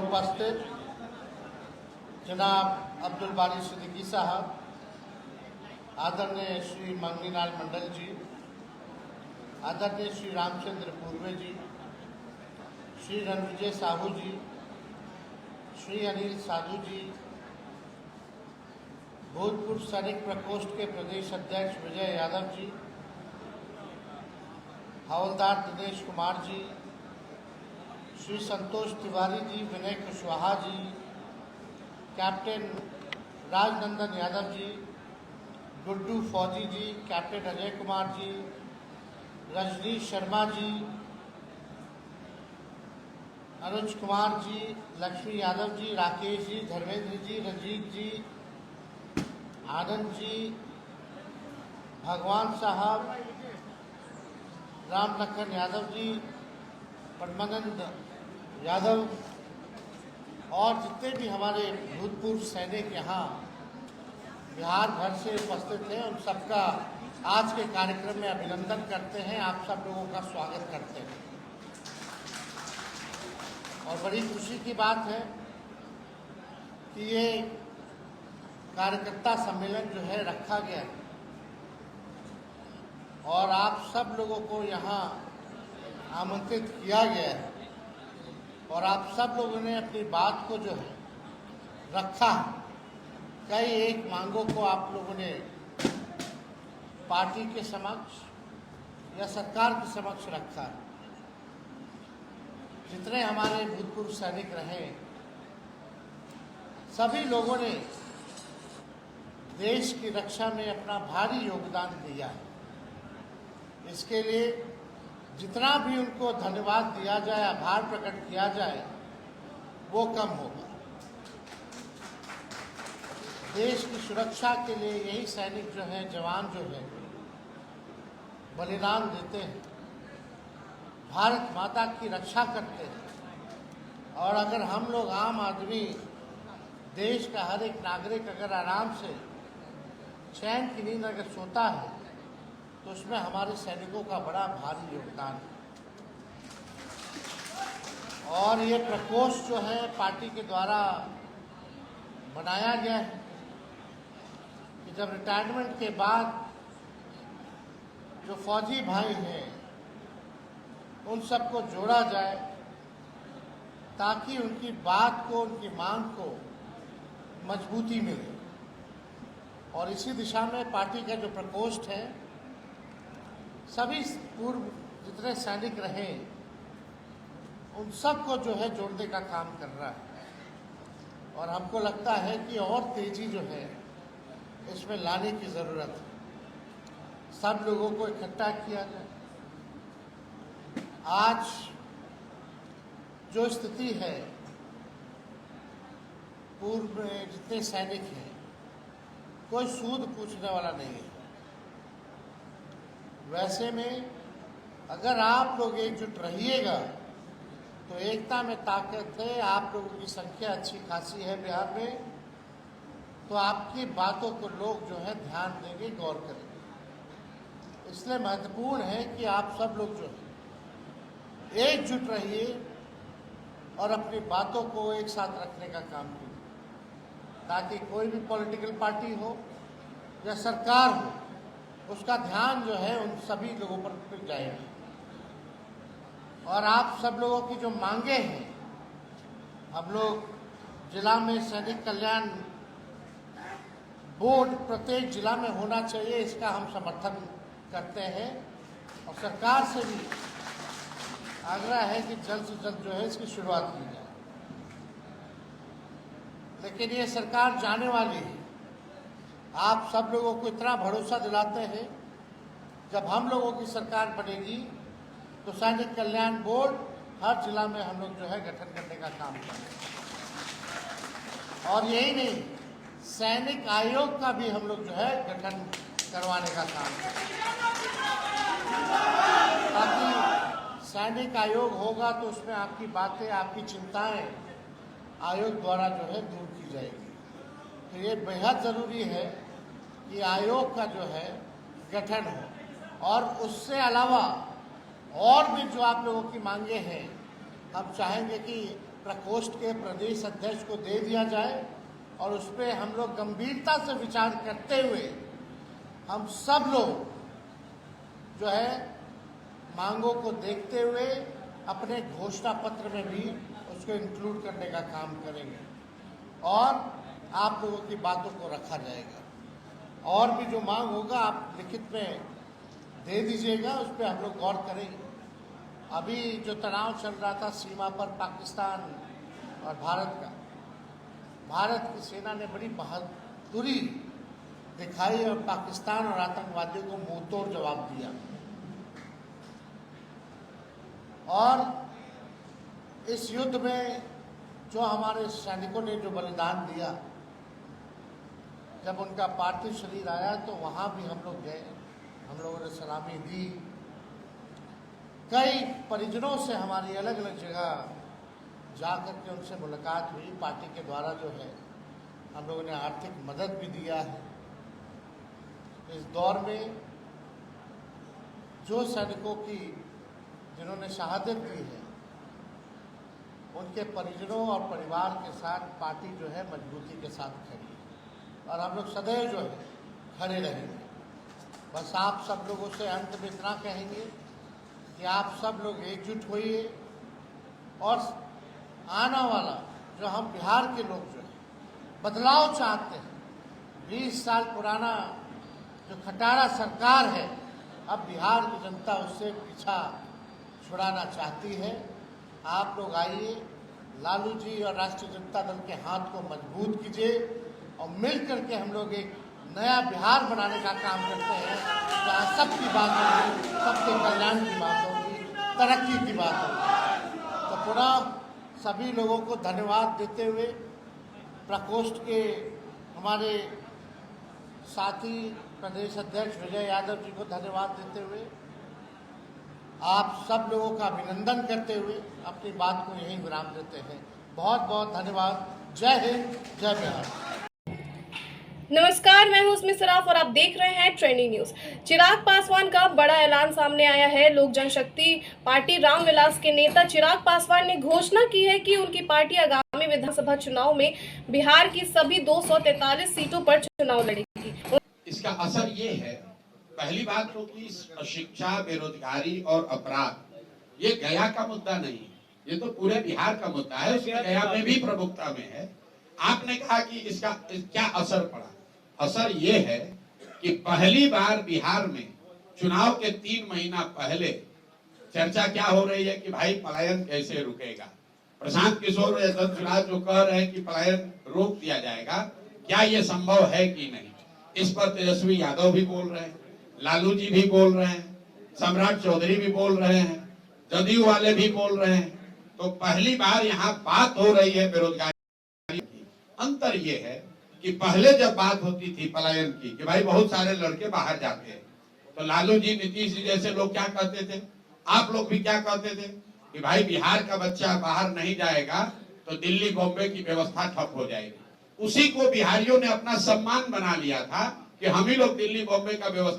उपस्थित जनाब अब्दुल बारी सिद्दीकी साहब, आदरणीय श्री मंगनीलाल मंडल जी, आदरणीय श्री रामचंद्र पूर्वे जी, श्री रणविजय साहू जी, श्री अनिल साधु जी, भूतपूर्व सैनिक प्रकोष्ठ के प्रदेश अध्यक्ष विजय यादव जी, हवलदार दिनेश कुमार जी, श्री संतोष तिवारी जी, विनय कुशवाहा जी, कैप्टन राजनंदन यादव जी, गुड्डू फौजी जी, कैप्टन अजय कुमार जी, रजनीश शर्मा जी, अनुज कुमार जी, लक्ष्मी यादव जी, राकेश जी, धर्मेंद्र जी, रंजीत जी, आनंद जी, भगवान साहब, राम लखन यादव जी, परमानंद यादव और जितने भी हमारे भूतपूर्व सैनिक यहाँ बिहार भर से उपस्थित हैं, उन सबका आज के कार्यक्रम में अभिनंदन करते हैं। आप सब लोगों का स्वागत करते हैं और बड़ी खुशी की बात है कि ये कार्यकर्ता सम्मेलन जो है रखा गया है और आप सब लोगों को यहाँ आमंत्रित किया गया है और आप सब लोगों ने अपनी बात को जो है रखा। कई एक मांगों को आप लोगों ने पार्टी के समक्ष या सरकार के समक्ष रखा है। जितने हमारे भूतपूर्व सैनिक रहे, सभी लोगों ने देश की रक्षा में अपना भारी योगदान दिया है। इसके लिए जितना भी उनको धन्यवाद दिया जाए, आभार प्रकट किया जाए, वो कम होगा। देश की सुरक्षा के लिए यही सैनिक जो है, जवान जो है, बलिदान देते हैं, भारत माता की रक्षा करते हैं। और अगर हम लोग आम आदमी, देश का हर एक नागरिक अगर आराम से चैन की नींद अगर सोता है तो उसमें हमारे सैनिकों का बड़ा भारी योगदान है। और ये प्रकोष्ठ जो है पार्टी के द्वारा बनाया गया है कि जब रिटायरमेंट के बाद जो फौजी भाई हैं उन सबको जोड़ा जाए ताकि उनकी बात को, उनकी मांग को मजबूती मिले। और इसी दिशा में पार्टी का जो प्रकोष्ठ है, सभी पूर्व जितने सैनिक रहे उन सबको जो है जोड़ने का काम कर रहा है। और हमको लगता है कि और तेजी जो है इसमें लाने की ज़रूरत है। सब लोगों को इकट्ठा किया जाए। आज जो स्थिति है, पूर्व में जितने सैनिक हैं, कोई सूद पूछने वाला नहीं है। वैसे में अगर आप लोग एकजुट रहिएगा तो एकता में ताकत है। आप लोगों की संख्या अच्छी खासी है बिहार में, तो आपकी बातों को लोग जो है ध्यान देंगे, गौर करेंगे। इसलिए महत्वपूर्ण है कि आप सब लोग जो है एकजुट रहिए और अपनी बातों को एक साथ रखने का काम कीजिए, ताकि कोई भी पॉलिटिकल पार्टी हो या सरकार हो, उसका ध्यान जो है उन सभी लोगों पर जाएगा। और आप सब लोगों की जो मांगे हैं, हम लोग जिला में सैनिक कल्याण बोर्ड प्रत्येक जिला में होना चाहिए, इसका हम समर्थन करते हैं। और सरकार से भी आग्रह है कि जल्द से जल्द जो है इसकी शुरुआत की जाए। लेकिन ये सरकार जाने वाली है। आप सब लोगों को इतना भरोसा दिलाते हैं, जब हम लोगों की सरकार बनेगी तो सैनिक कल्याण बोर्ड हर जिला में हम लोग जो है गठन करने का काम करेंगे। और यही नहीं, सैनिक आयोग का भी हम लोग जो है गठन करवाने का काम करेंगे, ताकि सैनिक आयोग होगा तो उसमें आपकी बातें, आपकी चिंताएं आयोग द्वारा जो है दूर की जाएगी। तो ये बेहद ज़रूरी है कि आयोग का जो है गठन हो। और उससे अलावा और भी जो आप लोगों की मांगे हैं, हम चाहेंगे कि प्रकोष्ठ के प्रदेश अध्यक्ष को दे दिया जाए और उस पर हम लोग गंभीरता से विचार करते हुए हम सब लोग जो है मांगों को देखते हुए अपने घोषणा पत्र में भी उसको इंक्लूड करने का काम करेंगे और आप लोगों की बातों को रखा जाएगा। और भी जो मांग होगा आप लिखित में दे दीजिएगा, उस पर हम लोग गौर करेंगे। अभी जो तनाव चल रहा था सीमा पर पाकिस्तान और भारत का, भारत की सेना ने बड़ी बहादुरी दिखाई और पाकिस्तान और आतंकवादियों को मुंहतोड़ जवाब दिया। और इस युद्ध में जो हमारे सैनिकों ने जो बलिदान दिया, जब उनका पार्थिव शरीर आया तो वहाँ भी हम लोग गए, हम लोगों ने सलामी दी। कई परिजनों से हमारी अलग अलग जगह जा कर के उनसे मुलाकात हुई। पार्टी के द्वारा जो है हम लोगों ने आर्थिक मदद भी दिया है। इस दौर में जो सैनिकों की जिन्होंने शहादत दी है उनके परिजनों और परिवार के साथ पार्टी जो है मजबूती के साथ खड़ी है और हम लोग सदैव जो है खड़े रहेंगे। बस आप सब लोगों से अंत में इतना कहेंगे कि आप सब लोग एकजुट होइए और आने वाला जो हम बिहार के लोग जो है बदलाव चाहते हैं। 20 साल पुराना जो खटारा सरकार है, अब बिहार की जनता उससे पीछा छुड़ाना चाहती है। आप लोग आइए, लालू जी और राष्ट्रीय जनता दल के हाथ को मजबूत कीजिए और मिल करके हम लोग एक नया बिहार बनाने का काम करते हैं जहाँ सबकी बात होगी, सबके कल्याण की बात होगी, तरक्की की बात होगी। तो पुनः सभी लोगों को धन्यवाद देते हुए प्रकोष्ठ के हमारे साथी प्रदेश अध्यक्ष विजय यादव जी को धन्यवाद देते हुए आप सब लोगों का अभिनंदन करते हुए अपनी बात को यहीं विराम देते हैं। बहुत बहुत धन्यवाद। जय हिंद, जय बिहार। नमस्कार, मैं हूं उसमें सराफ और आप देख रहे हैं ट्रेंडिंग न्यूज। चिराग पासवान का बड़ा ऐलान सामने आया है। लोक जनशक्ति पार्टी रामविलास के नेता चिराग पासवान ने घोषणा की है कि उनकी पार्टी आगामी विधानसभा चुनाव में बिहार की सभी 243 सीटों पर चुनाव लड़ेगी। इसका असर ये है, पहली बात तो कि शिक्षा, बेरोजगारी और अपराध ये गया का मुद्दा नहीं है, ये तो पूरे बिहार का मुद्दा है। उसमें गया में भी प्रमुखता में है। आपने कहा कि इसका क्या असर पड़ा। असर ये है कि पहली बार बिहार में चुनाव के 3 महीना पहले चर्चा क्या हो रही है कि भाई पलायन कैसे रुकेगा। प्रशांत किशोर यशवंत जो कह रहे हैं कि पलायन रोक दिया जाएगा, क्या ये संभव है कि नहीं। इस पर तेजस्वी यादव भी बोल रहे हैं, लालू जी भी बोल रहे हैं, सम्राट चौधरी भी बोल रहे हैं, जदयू वाले भी बोल रहे हैं। तो पहली बार यहाँ बात हो रही है बेरोजगारी की। अंतर ये है कि पहले जब बात होती थी पलायन की कि भाई बहुत सारे लड़के बाहर जाते हैं, तो लालू जी, नीतीश जी जैसे लोग क्या कहते थे, आप लोग भी क्या कहते थे कि भाई बिहार का बच्चा बाहर नहीं जाएगा तो दिल्ली बॉम्बे की व्यवस्था ठप हो जाएगी। उसी को बिहारियों ने अपना सम्मान बना लिया था कि हम ही लोग दिल्ली बॉम्बे का व्यवस्था